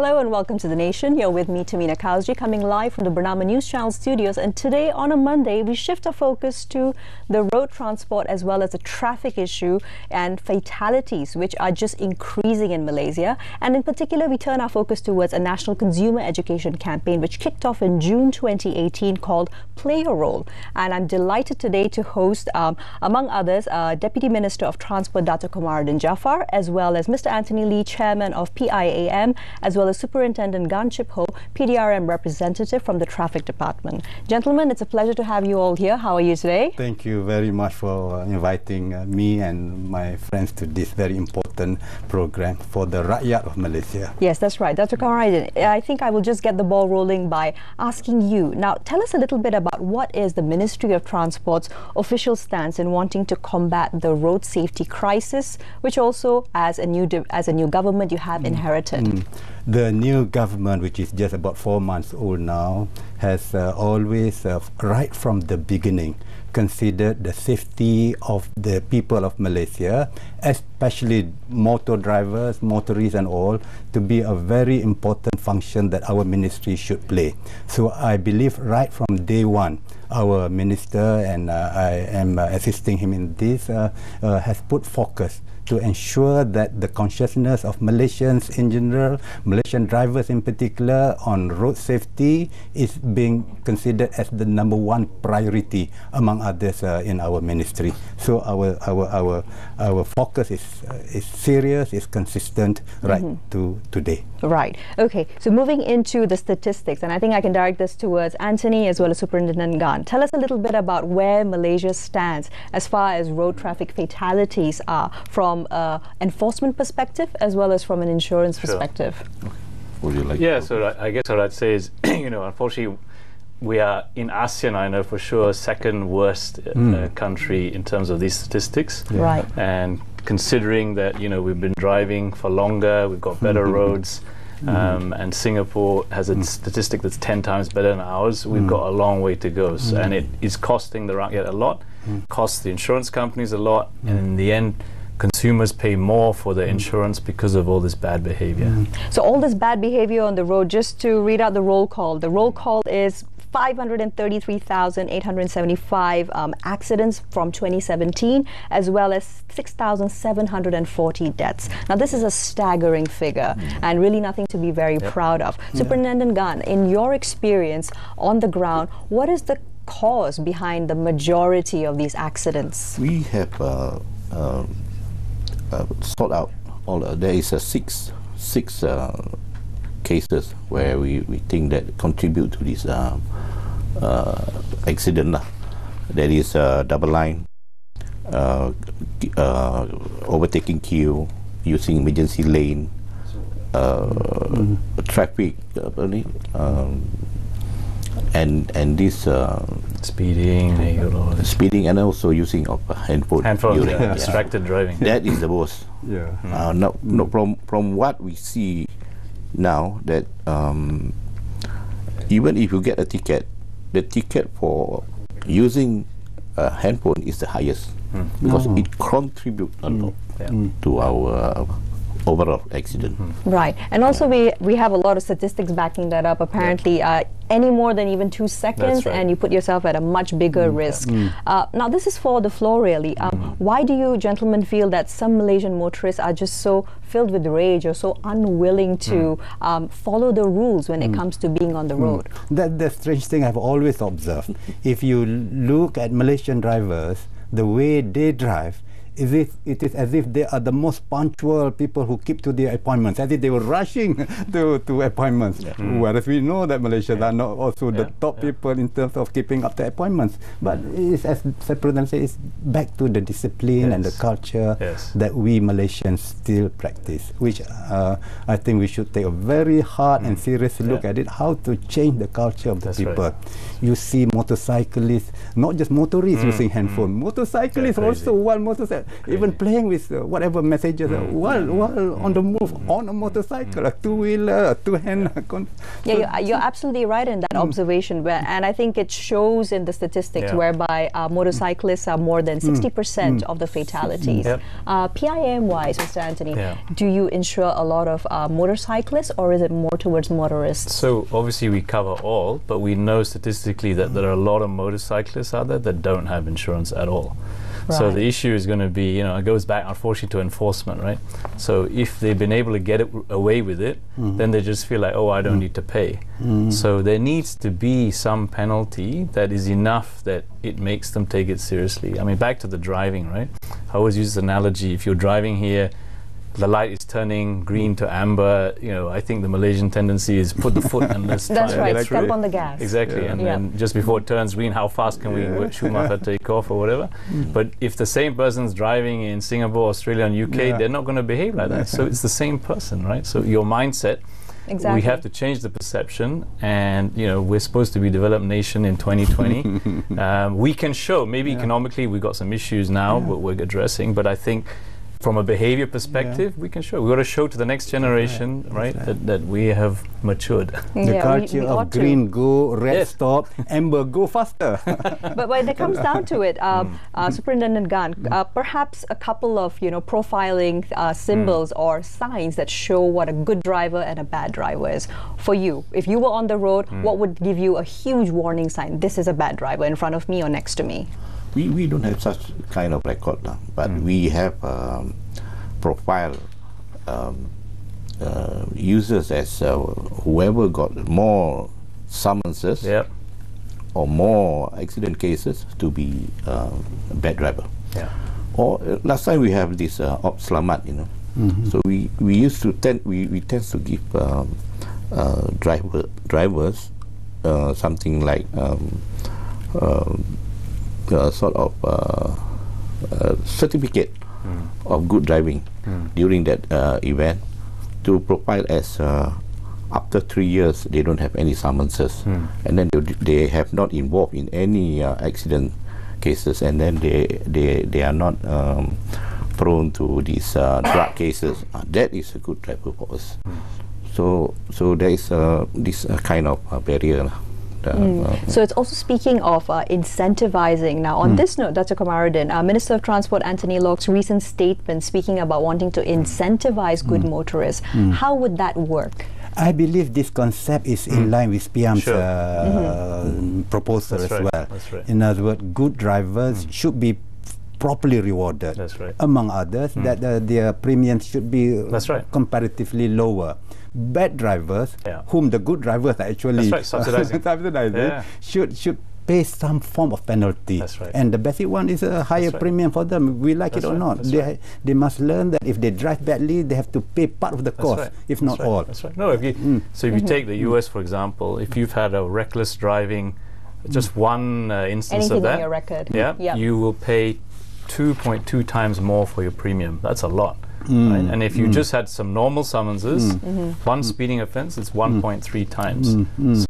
Hello and welcome to The Nation. You're with me, Tehmina Kaoosji, coming live from the Bernama News Channel studios. And today, on a Monday, we shift our focus to the road transport as well as the traffic issue and fatalities, which are just increasing in Malaysia. And in particular, we turn our focus towards a national consumer education campaign, which kicked off in June 2018, called Play a Role. And I'm delighted today to host, among others, Deputy Minister of Transport, Dato Kamarudin Jaafar, as well as Mr. Antony Lee, Chairman of PIAM, as well as Superintendent Chip Ho, PDRM representative from the Traffic Department. Gentlemen, it's a pleasure to have you all here. How are you today? Thank you very much for inviting me and my friends to this very important program for the Rakyat of Malaysia. Yes, that's right. Dr. Kamarudin, I think I will just get the ball rolling by asking you. Now, tell us a little bit about what is the Ministry of Transport's official stance in wanting to combat the road safety crisis, which also, as a new government, you have inherited. The new government, which is just about 4 months old now, has always, right from the beginning, considered the safety of the people of Malaysia, especially motor drivers, motorists and all, to be a very important function that our ministry should play. So I believe right from day one, our minister, and I am assisting him in this, has put focus to ensure that the consciousness of Malaysians in general, Malaysian drivers in particular, on road safety is being considered as the #1 priority among others in our ministry. So our focus is serious, is consistent right to today. Right. Okay. So moving into the statistics, and I think I can direct this towards Antony as well as Superintendent Gan. Tell us a little bit about where Malaysia stands as far as road traffic fatalities are, from enforcement perspective as well as from an insurance perspective. Would you like so I guess what I'd say is, unfortunately, we are in ASEAN, I know for sure, second worst country in terms of these statistics. Right. And considering that, we've been driving for longer, we've got better roads, and Singapore has a statistic that's 10 times better than ours, we've got a long way to go. So, and it is costing the Rakyat a lot, costs the insurance companies a lot, and in the end, consumers pay more for the insurance because of all this bad behavior. So all this bad behavior on the road, just to read out the roll call. The roll call is 533,875 accidents from 2017, as well as 6,740 deaths. Now, this is a staggering figure and really nothing to be very proud of. Superintendent Gan, in your experience on the ground, what is the cause behind the majority of these accidents? We have sort out all. There is six cases where we think that contribute to this accident. There is double line, overtaking queue, using emergency lane, traffic, and this speeding, and also using of handphone. Distracted driving. That is the worst. No, from what we see now, that even if you get a ticket, the ticket for using a handphone is the highest, because it contributes a lot to our overall accident. Right. And also we have a lot of statistics backing that up. Apparently, any more than even 2 seconds and you put yourself at a much bigger risk. Now, this is for the floor, really. Why do you gentlemen feel that some Malaysian motorists are just so filled with rage or so unwilling to follow the rules when it comes to being on the road? That's the strange thing I've always observed. If you look at Malaysian drivers, the way they drive, it is as if they are the most punctual people who keep to their appointments, as if they were rushing to appointments. Whereas we know that Malaysians are not also the top people in terms of keeping up the appointments. But it's, as the President said, it's back to the discipline and the culture that we Malaysians still practice, which I think we should take a very hard and serious look at it, how to change the culture of the people. You see motorcyclists, not just motorists using handphone, motorcyclists also, while motorcyclists, even playing with whatever messages while on the move, on a motorcycle, a two-wheeler, a two-hand. You're absolutely right in that observation, and I think it shows in the statistics whereby motorcyclists are more than 60% of the fatalities. PIAM-wise, Mr. Antony, do you insure a lot of motorcyclists, or is it more towards motorists? So obviously we cover all, but we know statistically that there are a lot of motorcyclists out there that don't have insurance at all. So the issue is going to be, it goes back unfortunately to enforcement, right? So if they've been able to get away with it, then they just feel like, oh, I don't need to pay. So there needs to be some penalty that is enough that it makes them take it seriously. I mean, back to the driving, right? I always use this analogy. If you're driving here, the light is turning green to amber, I think the Malaysian tendency is put the foot and let's That's try right, step on the gas. Exactly, and then just before it turns green, how fast can we Schumacher take off or whatever? But if the same person's driving in Singapore, Australia and UK, they're not going to behave like that. So it's the same person, right? So your mindset, we have to change the perception, and we're supposed to be a developed nation in 2020. We can show, maybe economically we've got some issues now what we're addressing, but I think from a behavior perspective, we can show. We've got to show to the next generation, right, that we have matured. The culture of green go, red stop, amber go faster. But when it comes down to it, Superintendent Gan, perhaps a couple of profiling symbols or signs that show what a good driver and a bad driver is for you. If you were on the road, what would give you a huge warning sign? This is a bad driver in front of me or next to me. We don't have such kind of record, but we have profile users as whoever got more summonses or more accident cases to be a bad driver. Or last time we have this op selamat, So we used to tend to give drivers something like sort of certificate of good driving during that event, to profile as after 3 years they don't have any summonses, and then they have not involved in any accident cases, and then they are not prone to these drug cases. That is a good driver for us. So there is this kind of barrier. So it's also speaking of incentivizing. Now, on this note, Dr. Kamarudin, Minister of Transport Antony Lok's recent statement speaking about wanting to incentivize good motorists, how would that work? I believe this concept is in line with PIAM's proposal as well. In other words, good drivers should be properly rewarded. Among others, that their premiums should be comparatively lower. Bad drivers, whom the good drivers are actually subsidizing, should pay some form of penalty. And the basic one is a higher premium for them, we like it or not. They must learn that if they drive badly, they have to pay part of the cost, if not all. No, if you, so if you take the US, for example, if you've had a reckless driving, just one instance of that, in your record. You will pay 2.2 times more for your premium. That's a lot. Right? And if you just had some normal summonses, one speeding offense, it's 1.3 times.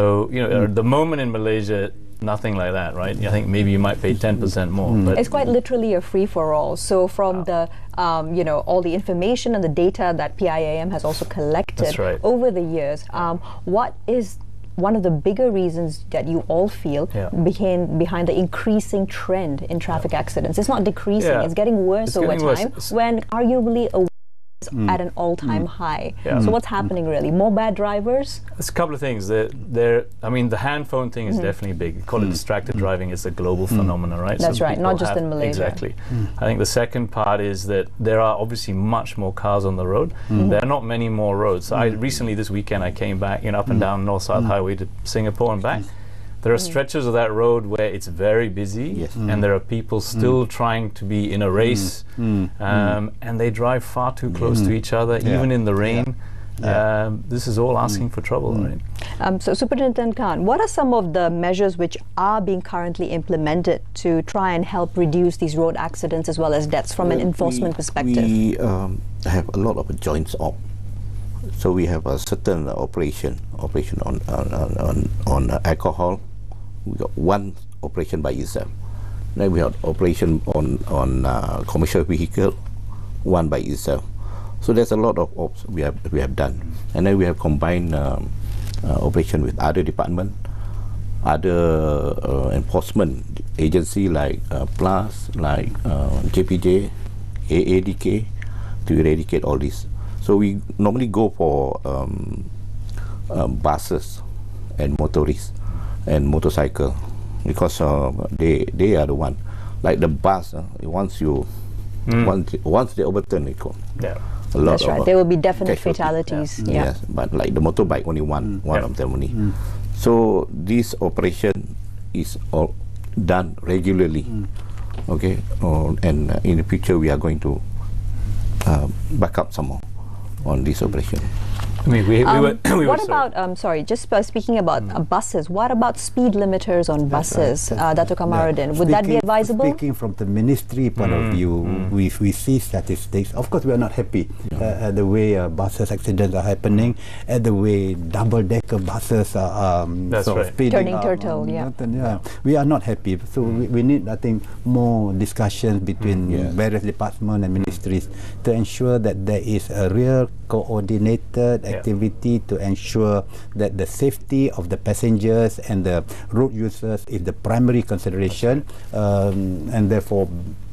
So, at the moment in Malaysia, nothing like that, right? I think maybe you might pay 10% more. But it's quite literally a free-for-all. So from the, all the information and the data that PIAM has also collected over the years, what is one of the bigger reasons that you all feel behind the increasing trend in traffic accidents? It's not decreasing, it's getting worse over time, when arguably awareness is at an all-time high. So what's happening really? More bad drivers? There's a couple of things. I mean, the hand phone thing is definitely big. We call it distracted driving. It's a global phenomenon, right? That's right, not just in Malaysia. Exactly. I think the second part is that there are obviously much more cars on the road. There are not many more roads. So recently this weekend I came back up and down North-South Highway to Singapore and back. There are stretches of that road where it's very busy, and there are people still trying to be in a race, and they drive far too close to each other, even in the rain. This is all asking for trouble, right? So, Superintendent Khan, what are some of the measures which are being currently implemented to try and help reduce these road accidents as well as deaths from an enforcement perspective? We have a lot of joints op. So we have a certain operation on alcohol. We got one operation by itself. Then we have operation on commercial vehicle, one by itself. So there's a lot of ops we have done, and then we have combined operation with other department, other enforcement agency like PLUS, like JPJ, AADK, to eradicate all this. So we normally go for buses and motorists and motorcycle, because they are the one. Like the bus, once they overturn it, a lot That's right. There will be definite fatalities. Yes, but like the motorbike, only one of them only. So this operation is all done regularly. Okay, and in the future we are going to back up some more on this operation. I mean, what about, sorry, just speaking about buses, what about speed limiters on buses, Dato Kamarudin? Would that be advisable? Speaking from the ministry point of view, we see statistics. Of course, we are not happy at the way buses accidents are happening, at the way double-decker buses are speeding turning up, turtle, We are not happy. So we need, I think, more discussions between various departments and ministries to ensure that there is a real coordinated activity to ensure that the safety of the passengers and the road users is the primary consideration, and therefore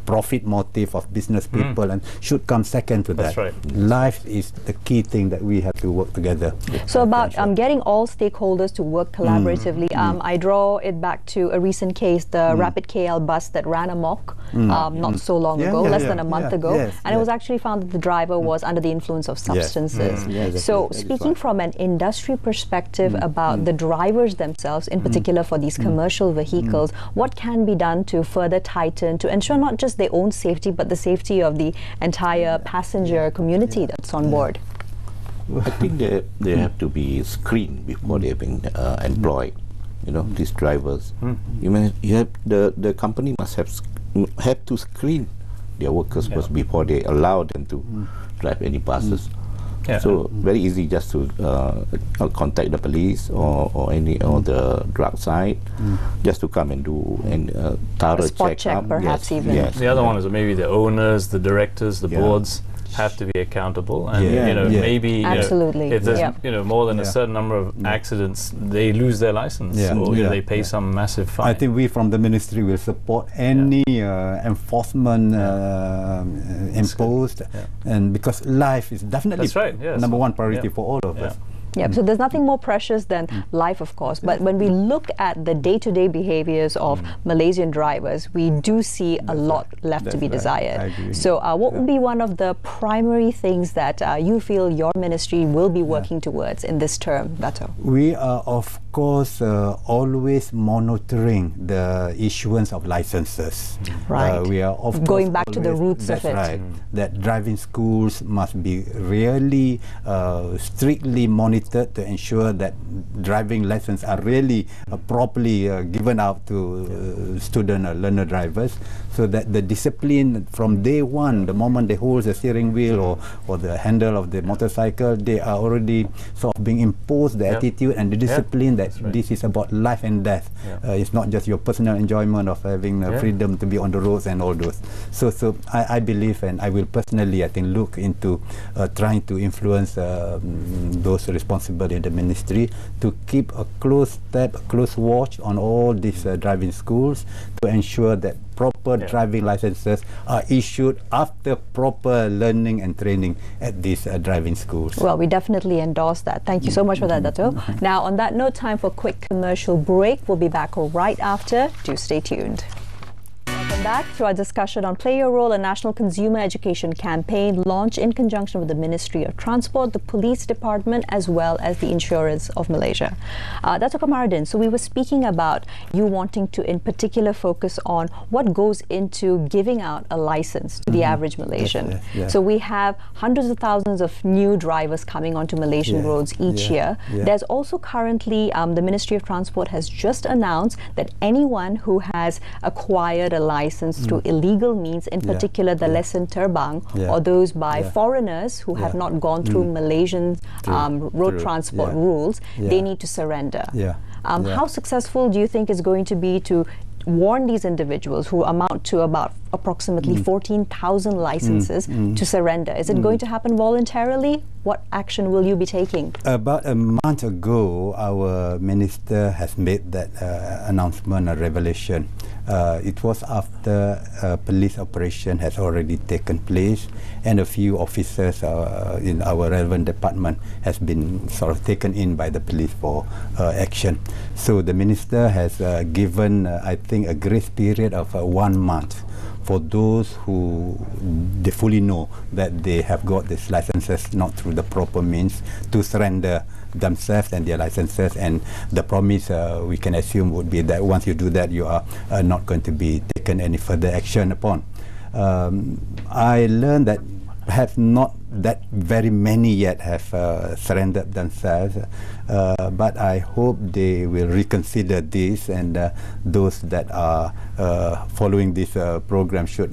profit motive of business people and should come second to that. Right. Life is the key thing that we have to work together. So about getting all stakeholders to work collaboratively, I draw it back to a recent case, the Rapid KL bus that ran amok not so long ago, less than a month ago, and it was actually found that the driver was under the influence of substances. So speaking from an industry perspective about the drivers themselves, in particular for these commercial vehicles, what can be done to further tighten, to ensure not just their own safety but the safety of the entire passenger community that's on board? I think they have to be screened before they've been employed. You know, these drivers. You have the company must have to screen their workers first before they allow them to drive any buses. So very easy just to contact the police or the drug side, just to come and do a thorough check perhaps even. Yes. The other one is maybe the owners, the directors, the boards have to be accountable, and maybe if there's more than a certain number of accidents, they lose their license or they pay some massive fine. I think we from the ministry will support any enforcement imposed, and because life is definitely number one priority for all of us. Yeah, so there's nothing more precious than life, of course. But when we look at the day-to-day behaviors of Malaysian drivers, we do see a lot left to be desired. So what would be one of the primary things that you feel your ministry will be working towards in this term, Dato? We are, of course, always monitoring the issuance of licenses. Right. We are, of going course, back to the roots of it. Right. That driving schools must be really strictly monitored to ensure that driving lessons are really properly given out to student or learner drivers, so that the discipline from day one, the moment they hold the steering wheel or the handle of the motorcycle, they are already sort of being imposed the attitude and the discipline that this is about life and death. It's not just your personal enjoyment of having freedom to be on the roads and all those. So I believe, and I will personally, I think, look into trying to influence those responsible in the ministry to keep a close watch on all these driving schools to ensure that proper driving licenses are issued after proper learning and training at these driving schools. Well, we definitely endorse that. Thank you so much for that, Dato. Now, on that note, time for a quick commercial break. We'll be back right after. Do stay tuned. Welcome back to our discussion on Play Your Role, a national consumer education campaign launched in conjunction with the Ministry of Transport, the Police Department, as well as the Insurance of Malaysia. Dato Kamarudin, so we were speaking about you wanting to in particular focus on what goes into giving out a license to the average Malaysian. So we have hundreds of thousands of new drivers coming onto Malaysian roads each year. There's also currently, the Ministry of Transport has just announced that anyone who has acquired a license through illegal means, in particular the lesen terbang, or those by foreigners who have not gone through Malaysian road transport rules, they need to surrender. How successful do you think is going to be to warn these individuals, who amount to about approximately 14,000 licenses, to surrender? Is it going to happen voluntarily? What action will you be taking? About a month ago, our minister has made that announcement, a revelation. It was after a police operation has already taken place, and a few officers in our relevant department has been sort of taken in by the police for action. So the minister has given, I think, a grace period of 1 month for those who they fully know that they have got these licenses not through the proper means, to surrender themselves and their licenses. And the promise we can assume would be that once you do that, you are not going to be taken any further action upon. I learned that perhaps not that very many yet have surrendered themselves, but I hope they will reconsider this, and those that are following this program should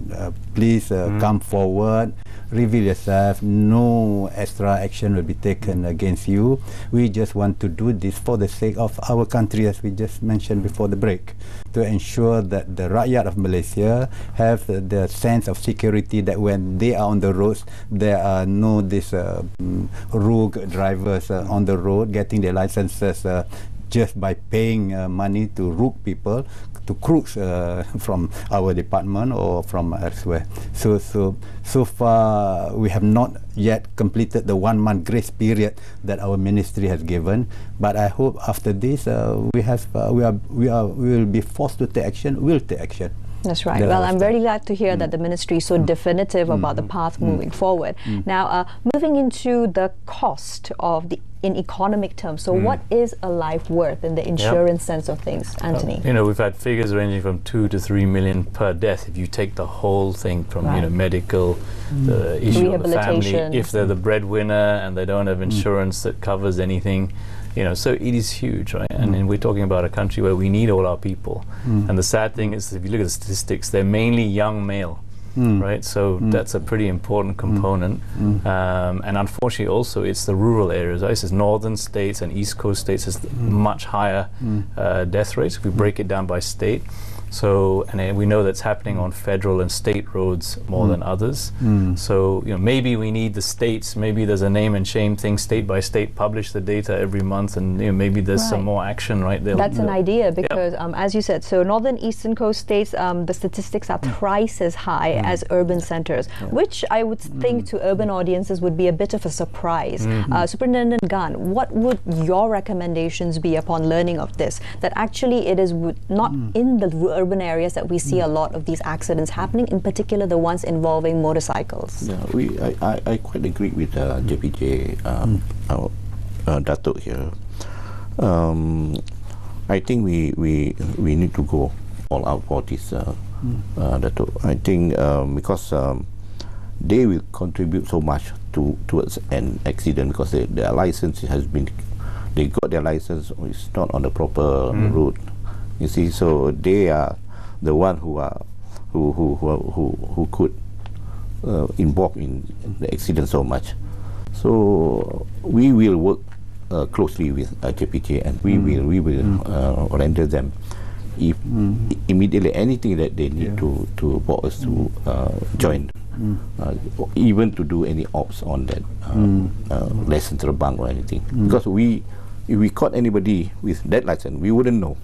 please come forward, reveal yourself. No extra action will be taken against you. We just want to do this for the sake of our country, as we just mentioned before the break, to ensure that the rakyat of Malaysia have the sense of security, that when they are on the roads, there are no rogue drivers on the road getting their licenses just by paying money to rogue people, to crooks from our department or from elsewhere. So far we have not yet completed the 1 month grace period that our ministry has given, but I hope after this we will be forced to take action. We'll take action. That's right. Well, I'm very glad to hear that the ministry is so definitive about the path moving forward. Now, moving into the cost of in economic terms. So what is a life worth in the insurance sense of things, Antony? We've had figures ranging from 2 to 3 million per death if you take the whole thing from medical, the issue of the family, if they're the breadwinner and they don't have insurance that covers anything. So it is huge, right? And then we're talking about a country where we need all our people. And the sad thing is, if you look at the statistics, they're mainly young male, right? So that's a pretty important component. And unfortunately also, it's the rural areas, right? It's northern states and east coast states has much higher death rates if we break it down by state. So, and we know that's happening on federal and state roads more than others. So, maybe we need the states, maybe there's a name and shame thing, state by state, publish the data every month, and maybe there's some more action, right? That's an idea, because as you said, so northern eastern coast states, the statistics are thrice as high as urban centers, which I would think to urban audiences would be a bit of a surprise. Superintendent Gan, what would your recommendations be upon learning of this? That actually it is not in the urban areas that we see a lot of these accidents happening, in particular the ones involving motorcycles. Yeah, I quite agree with JPJ, our Dato here. I think we need to go all out for this, Dato. I think because they will contribute so much towards an accident, because their license they got their license, it's not on the proper route. You see, so they are the one who could involve in the accident so much. So we will work closely with JPJ, and we will render them if immediately anything that they need to for us to join, even to do any ops on that lesson terbang or anything, because if we caught anybody with that license, we wouldn't know.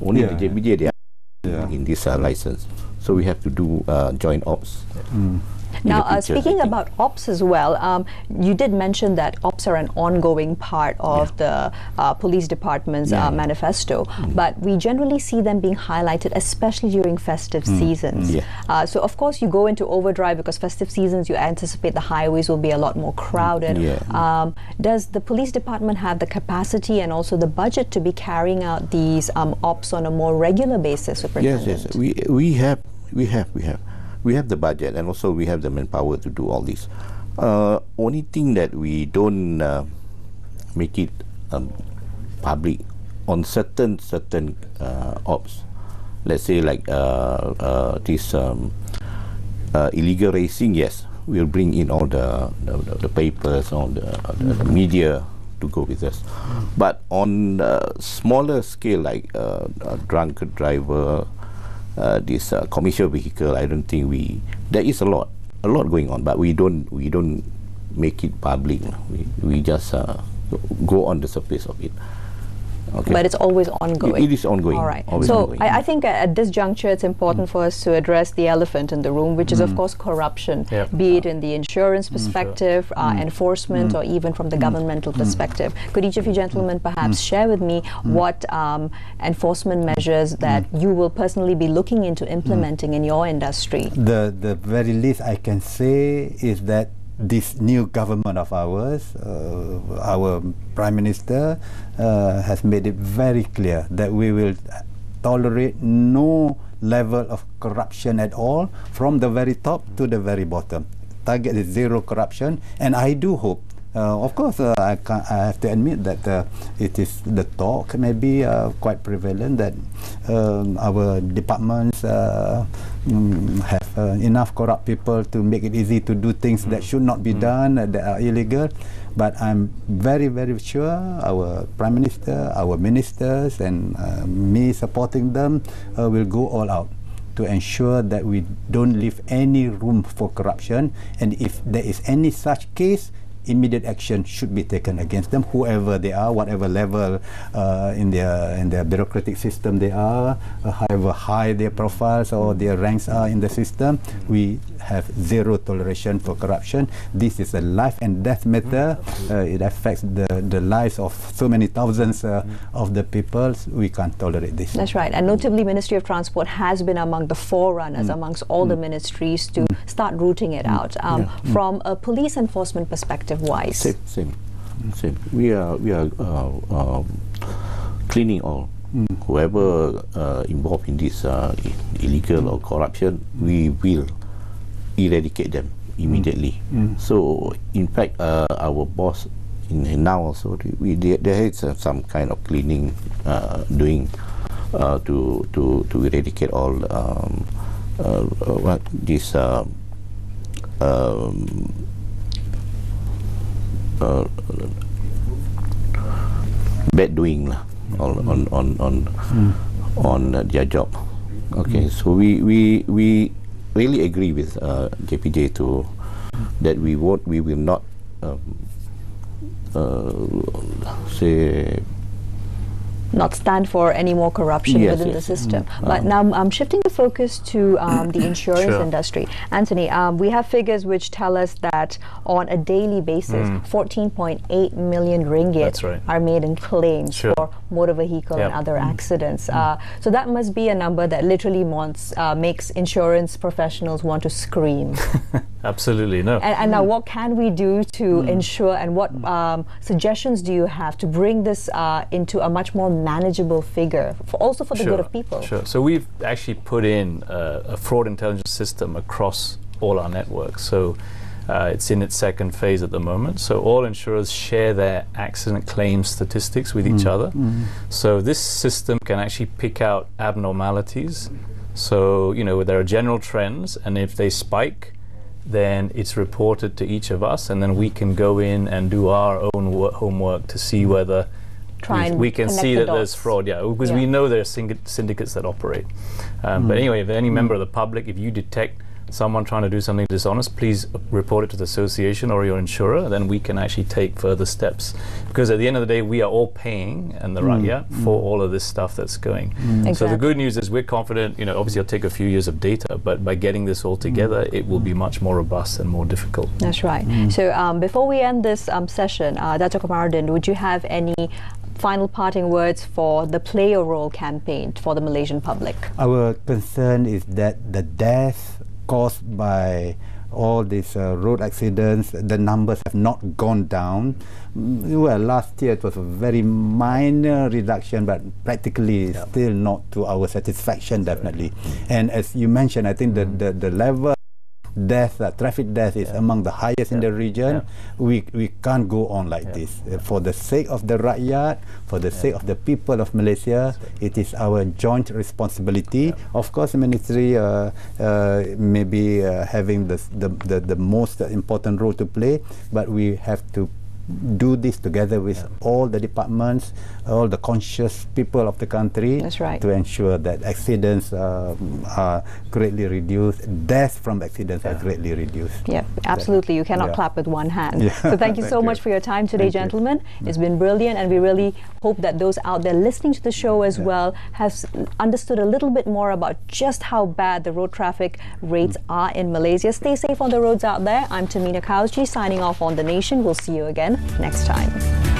Only the JPJ they are in this license, so we have to do joint ops. Now, speaking about ops as well, you did mention that ops are an ongoing part of the police department's manifesto, but we generally see them being highlighted, especially during festive seasons. So, of course, you go into overdrive because festive seasons, you anticipate the highways will be a lot more crowded. Does the police department have the capacity and also the budget to be carrying out these ops on a more regular basis, Superintendent? Yes, we have the budget, and also we have the manpower to do all this. Only thing that we don't make it public on certain ops. Let's say like this illegal racing. Yes, we'll bring in all the papers, all the media to go with us. But on smaller scale, like a drunk driver, this commercial vehicle, I don't think there is a lot going on, but we don't make it public. We just go on the surface of it. Okay. But it's always ongoing. It is ongoing. All right. Always So ongoing. I think at this juncture, it's important for us to address the elephant in the room, which is, of course, corruption, be it in the insurance perspective, enforcement, or even from the governmental perspective. Could each of you gentlemen perhaps share with me what enforcement measures that you will personally be looking into implementing in your industry? The very least I can say is that this new government of ours, our Prime Minister has made it very clear that we will tolerate no level of corruption at all, from the very top to the very bottom. Target is zero corruption, and I do hope, of course, I have to admit that it is the talk may be quite prevalent that our departments have enough corrupt people to make it easy to do things that should not be done, that are illegal. But I'm very, very sure our Prime Minister, our ministers, and me supporting them will go all out to ensure that we don't leave any room for corruption. And if there is any such case, immediate action should be taken against them, whoever they are, whatever level in their bureaucratic system they are, however high their profiles or their ranks are in the system. We have zero toleration for corruption. This is a life and death matter. It affects the lives of so many thousands of the people. We can't tolerate this. That's right. And notably, Ministry of Transport has been among the forerunners amongst all the ministries to start rooting it out. From a police enforcement perspective wise, same. We are cleaning all. Whoever involved in this illegal or corruption, we will eradicate them immediately. So in fact, our boss in now also there is some kind of cleaning doing to eradicate all what this bad doing on their job. Okay, so we really agree with JPJ to that we will not say not stand for any more corruption within the system. But now I'm shifting the focus to the insurance industry. Anthony, we have figures which tell us that on a daily basis, 14.8 million ringgit are made in claims for motor vehicle and other accidents. So that must be a number that literally makes insurance professionals want to scream. Absolutely, no. And now what can we do to ensure, and what suggestions do you have to bring this into a much more manageable figure, also for the good of people? Sure. So we've actually put in a fraud intelligence system across all our networks. So it's in its second phase at the moment. So all insurers share their accident claims statistics with each other. So this system can actually pick out abnormalities. So, there are general trends, and if they spike, then it's reported to each of us, and then we can go in and do our own homework to see whether we can see that there's fraud, because we know there are syndicates that operate. But anyway, if any member of the public, if you detect someone trying to do something dishonest, please report it to the association or your insurer, then we can actually take further steps. Because at the end of the day, we are all paying and the for all of this stuff that's going. So the good news is we're confident, obviously it'll take a few years of data, but by getting this all together, it will be much more robust and more difficult. That's right. So before we end this session, Dato Kamarudin, would you have any final parting words for the Play Your Role campaign for the Malaysian public? Our concern is that the death caused by all these road accidents, the numbers have not gone down. Well, last year it was a very minor reduction, but practically still not to our satisfaction, definitely. And as you mentioned, I think the level death, traffic death is among the highest in the region. We can't go on like this. For the sake of the rakyat, for the sake of the people of Malaysia, it is our joint responsibility. Of course, the ministry may be having the most important role to play, but we have to do this together with all the departments, all the conscious people of the country. That's right. To ensure that accidents are greatly reduced, deaths from accidents are greatly reduced. Yeah, absolutely. You cannot clap with one hand. Yeah. So thank you so much for your time today, gentlemen. It's been brilliant, and we really hope that those out there listening to the show as well have understood a little bit more about just how bad the road traffic rates are in Malaysia. Stay safe on the roads out there. I'm Tehmina Kaoosji signing off on The Nation. We'll see you again next time.